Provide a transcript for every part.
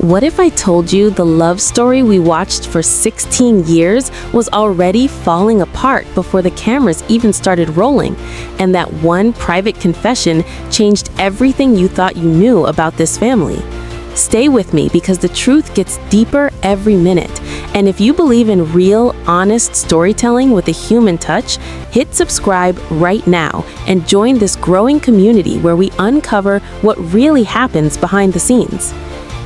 What if I told you the love story we watched for 16 years was already falling apart before the cameras even started rolling, and that one private confession changed everything you thought you knew about this family? Stay with me because the truth gets deeper every minute. And if you believe in real, honest storytelling with a human touch, hit subscribe right now and join this growing community where we uncover what really happens behind the scenes.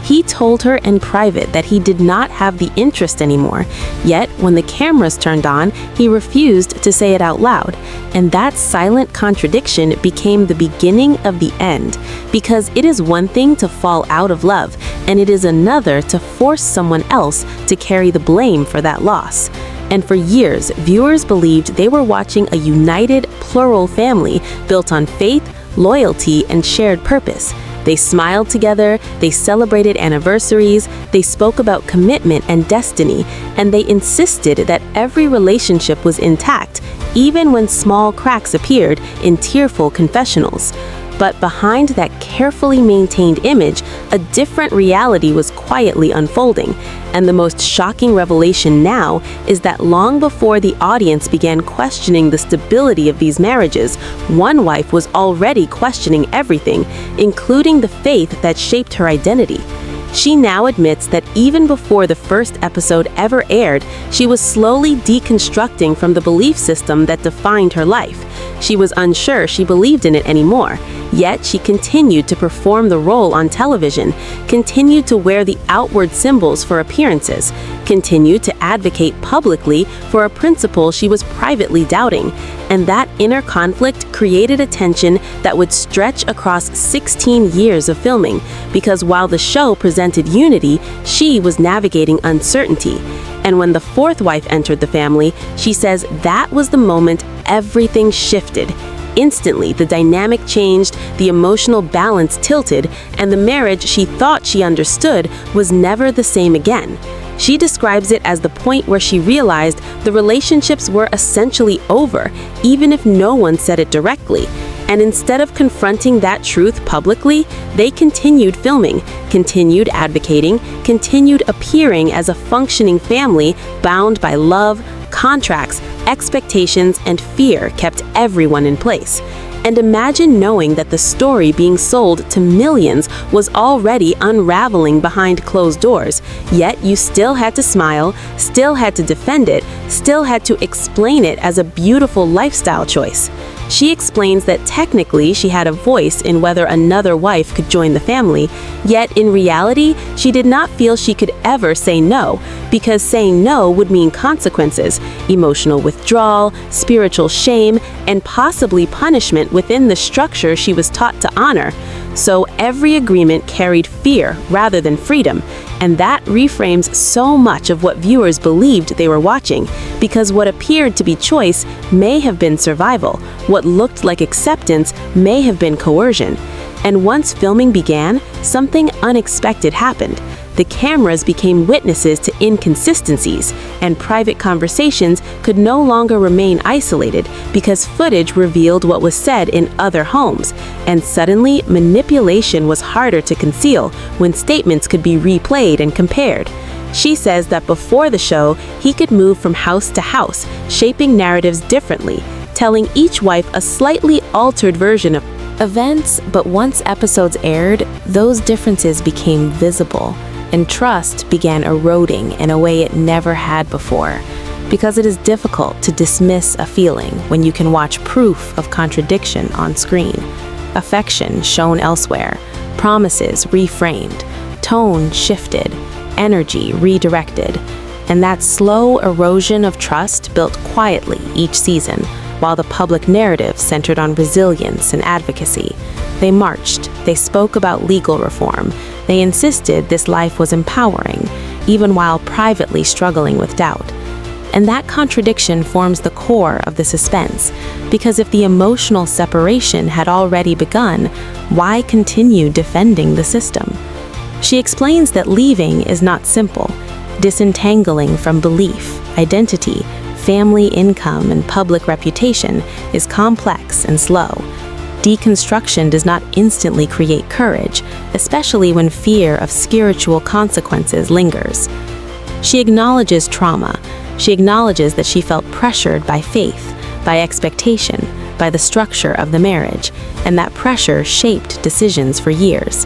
He told her in private that he did not have the interest anymore, yet when the cameras turned on, he refused to say it out loud. And that silent contradiction became the beginning of the end, because it is one thing to fall out of love, and it is another to force someone else to carry the blame for that loss. And for years, viewers believed they were watching a united, plural family built on faith, loyalty, and shared purpose. They smiled together, they celebrated anniversaries, they spoke about commitment and destiny, and they insisted that every relationship was intact, even when small cracks appeared in tearful confessionals. But behind that carefully maintained image, a different reality was quietly unfolding. And the most shocking revelation now is that long before the audience began questioning the stability of these marriages, one wife was already questioning everything, including the faith that shaped her identity. She now admits that even before the first episode ever aired, she was slowly deconstructing from the belief system that defined her life. She was unsure she believed in it anymore, yet she continued to perform the role on television, continued to wear the outward symbols for appearances, continued to advocate publicly for a principle she was privately doubting. And that inner conflict created a tension that would stretch across 16 years of filming, because while the show presented unity, she was navigating uncertainty. And when the fourth wife entered the family, she says that was the moment everything shifted. Instantly, the dynamic changed, the emotional balance tilted, and the marriage she thought she understood was never the same again. She describes it as the point where she realized the relationships were essentially over, even if no one said it directly. And instead of confronting that truth publicly, they continued filming, continued advocating, continued appearing as a functioning family bound by love, contracts, expectations, and fear kept everyone in place. And imagine knowing that the story being sold to millions was already unraveling behind closed doors, yet you still had to smile, still had to defend it, still had to explain it as a beautiful lifestyle choice. She explains that technically she had a voice in whether another wife could join the family, yet in reality, she did not feel she could ever say no, because saying no would mean consequences, emotional withdrawal, spiritual shame, and possibly punishment within the structure she was taught to honor. So every agreement carried fear rather than freedom, and that reframes so much of what viewers believed they were watching, because what appeared to be choice may have been survival, what looked like acceptance may have been coercion. And once filming began, something unexpected happened. The cameras became witnesses to inconsistencies, and private conversations could no longer remain isolated because footage revealed what was said in other homes. And suddenly, manipulation was harder to conceal when statements could be replayed and compared. She says that before the show, he could move from house to house, shaping narratives differently, telling each wife a slightly altered version of events, but once episodes aired, those differences became visible, and trust began eroding in a way it never had before. Because it is difficult to dismiss a feeling when you can watch proof of contradiction on screen. Affection shown elsewhere, promises reframed, tone shifted, energy redirected, and that slow erosion of trust built quietly each season, while the public narrative centered on resilience and advocacy. They marched, they spoke about legal reform, they insisted this life was empowering, even while privately struggling with doubt. And that contradiction forms the core of the suspense, because if the emotional separation had already begun, why continue defending the system? She explains that leaving is not simple. Disentangling from belief, identity, family income, and public reputation is complex and slow. deconstruction does not instantly create courage, especially when fear of spiritual consequences lingers. She acknowledges trauma. She acknowledges that she felt pressured by faith, by expectation, by the structure of the marriage, and that pressure shaped decisions for years.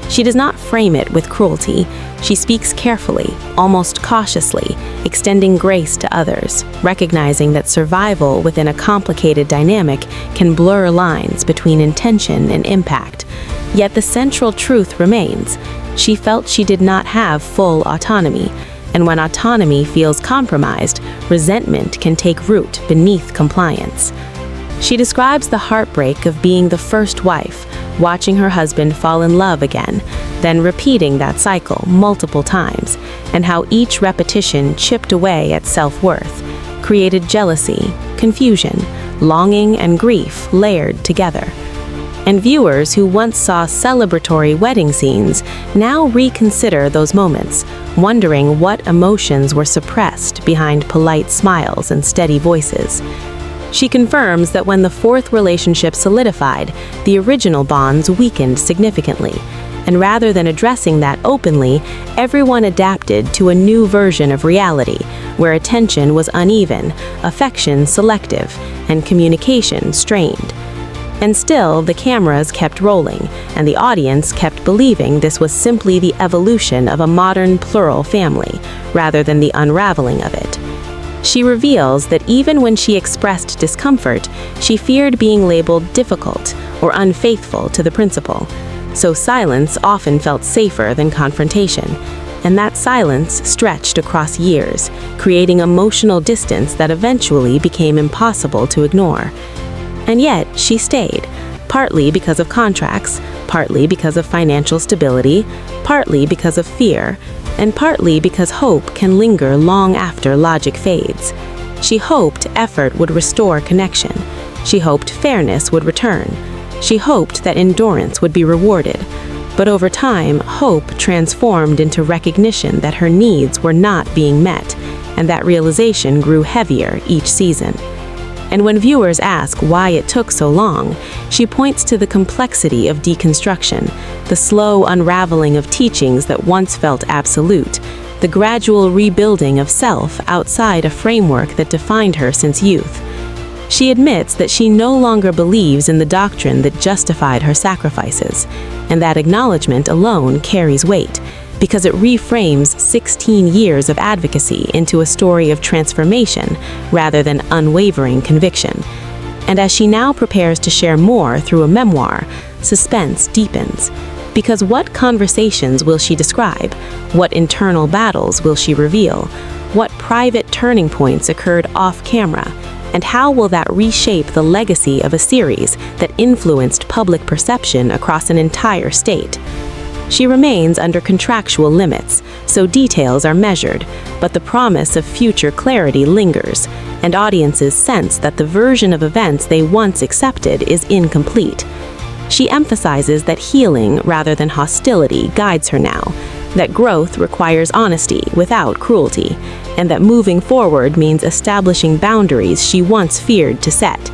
She does not frame it with cruelty. She speaks carefully, almost cautiously, extending grace to others, recognizing that survival within a complicated dynamic can blur lines between intention and impact. Yet the central truth remains. She felt she did not have full autonomy, and when autonomy feels compromised, resentment can take root beneath compliance. She describes the heartbreak of being the first wife, watching her husband fall in love again, then repeating that cycle multiple times, and how each repetition chipped away at self-worth, created jealousy, confusion, longing, and grief layered together. And viewers who once saw celebratory wedding scenes now reconsider those moments, wondering what emotions were suppressed behind polite smiles and steady voices. She confirms that when the fourth relationship solidified, the original bonds weakened significantly. And rather than addressing that openly, everyone adapted to a new version of reality, where attention was uneven, affection selective, and communication strained. And still, the cameras kept rolling, and the audience kept believing this was simply the evolution of a modern plural family, rather than the unraveling of it. She reveals that even when she expressed discomfort, she feared being labeled difficult or unfaithful to the principal. So silence often felt safer than confrontation, and that silence stretched across years, creating emotional distance that eventually became impossible to ignore. And yet, she stayed, partly because of contracts, partly because of financial stability, partly because of fear, and partly because hope can linger long after logic fades. She hoped effort would restore connection. She hoped fairness would return. She hoped that endurance would be rewarded. But over time, hope transformed into recognition that her needs were not being met, and that realization grew heavier each season. And when viewers ask why it took so long, she points to the complexity of deconstruction, the slow unraveling of teachings that once felt absolute, the gradual rebuilding of self outside a framework that defined her since youth. She admits that she no longer believes in the doctrine that justified her sacrifices, and that acknowledgement alone carries weight, because it reframes 16 years of advocacy into a story of transformation rather than unwavering conviction. And as she now prepares to share more through a memoir, suspense deepens. Because what conversations will she describe? What internal battles will she reveal? What private turning points occurred off-camera? And how will that reshape the legacy of a series that influenced public perception across an entire state? She remains under contractual limits, so details are measured, but the promise of future clarity lingers, and audiences sense that the version of events they once accepted is incomplete. She emphasizes that healing rather than hostility guides her now, that growth requires honesty without cruelty, and that moving forward means establishing boundaries she once feared to set.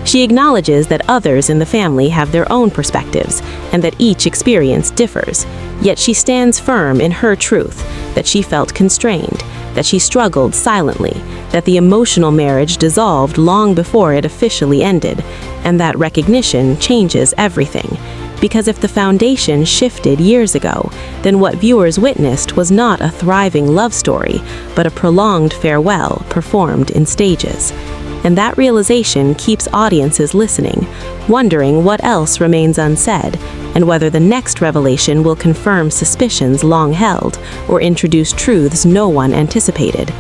She acknowledges that others in the family have their own perspectives, and that each experience differs, yet she stands firm in her truth, that she felt constrained, that she struggled silently, that the emotional marriage dissolved long before it officially ended, and that recognition changes everything. Because if the foundation shifted years ago, then what viewers witnessed was not a thriving love story, but a prolonged farewell performed in stages. And that realization keeps audiences listening, wondering what else remains unsaid, and whether the next revelation will confirm suspicions long held or introduce truths no one anticipated.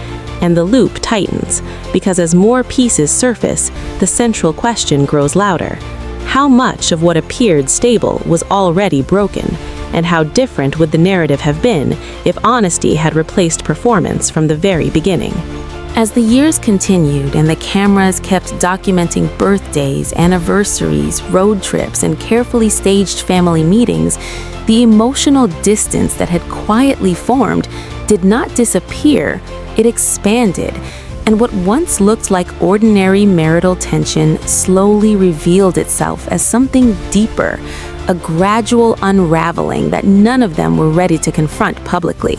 And the loop tightens, because as more pieces surface, the central question grows louder. How much of what appeared stable was already broken, and how different would the narrative have been if honesty had replaced performance from the very beginning? As the years continued and the cameras kept documenting birthdays, anniversaries, road trips, and carefully staged family meetings, the emotional distance that had quietly formed did not disappear, it expanded. And what once looked like ordinary marital tension slowly revealed itself as something deeper, a gradual unraveling that none of them were ready to confront publicly.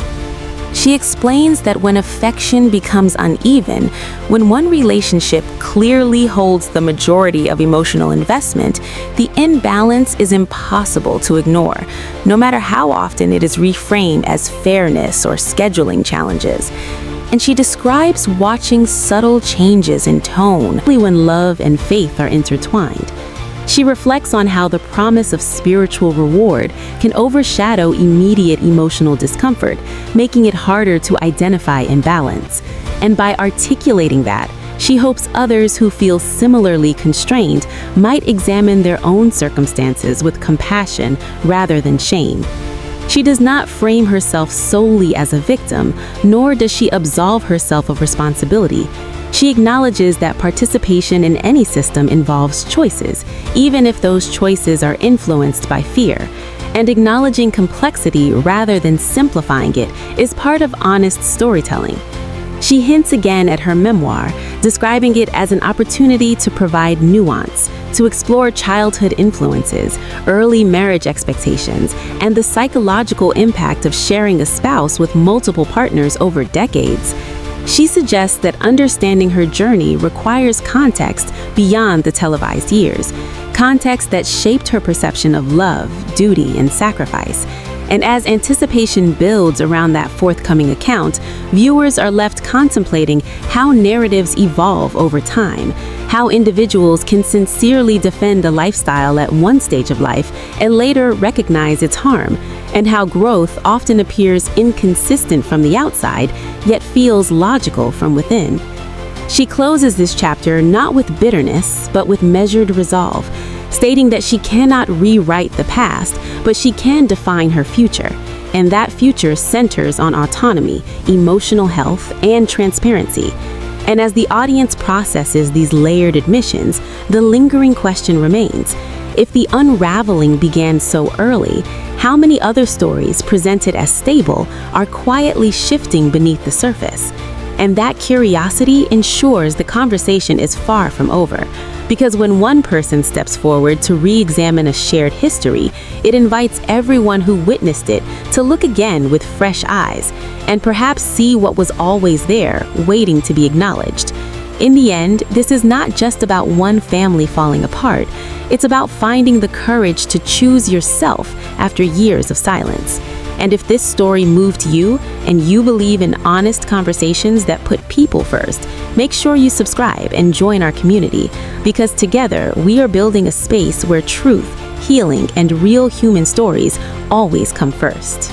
She explains that when affection becomes uneven, when one relationship clearly holds the majority of emotional investment, the imbalance is impossible to ignore, no matter how often it is reframed as fairness or scheduling challenges. And she describes watching subtle changes in tone when love and faith are intertwined. She reflects on how the promise of spiritual reward can overshadow immediate emotional discomfort, making it harder to identify imbalance. And by articulating that, she hopes others who feel similarly constrained might examine their own circumstances with compassion rather than shame. She does not frame herself solely as a victim, nor does she absolve herself of responsibility. She acknowledges that participation in any system involves choices, even if those choices are influenced by fear. And acknowledging complexity rather than simplifying it is part of honest storytelling. She hints again at her memoir, describing it as an opportunity to provide nuance, to explore childhood influences, early marriage expectations, and the psychological impact of sharing a spouse with multiple partners over decades. She suggests that understanding her journey requires context beyond the televised years, context that shaped her perception of love, duty, and sacrifice. And as anticipation builds around that forthcoming account, viewers are left contemplating how narratives evolve over time, how individuals can sincerely defend a lifestyle at one stage of life and later recognize its harm, and how growth often appears inconsistent from the outside, yet feels logical from within. She closes this chapter not with bitterness, but with measured resolve, stating that she cannot rewrite the past, but she can define her future. And that future centers on autonomy, emotional health, and transparency. And as the audience processes these layered admissions, the lingering question remains: if the unraveling began so early, how many other stories presented as stable are quietly shifting beneath the surface? And that curiosity ensures the conversation is far from over. Because when one person steps forward to re-examine a shared history, it invites everyone who witnessed it to look again with fresh eyes, and perhaps see what was always there, waiting to be acknowledged. In the end, this is not just about one family falling apart. It's about finding the courage to choose yourself after years of silence. And if this story moved you and you believe in honest conversations that put people first, make sure you subscribe and join our community, because together we are building a space where truth, healing, and real human stories always come first.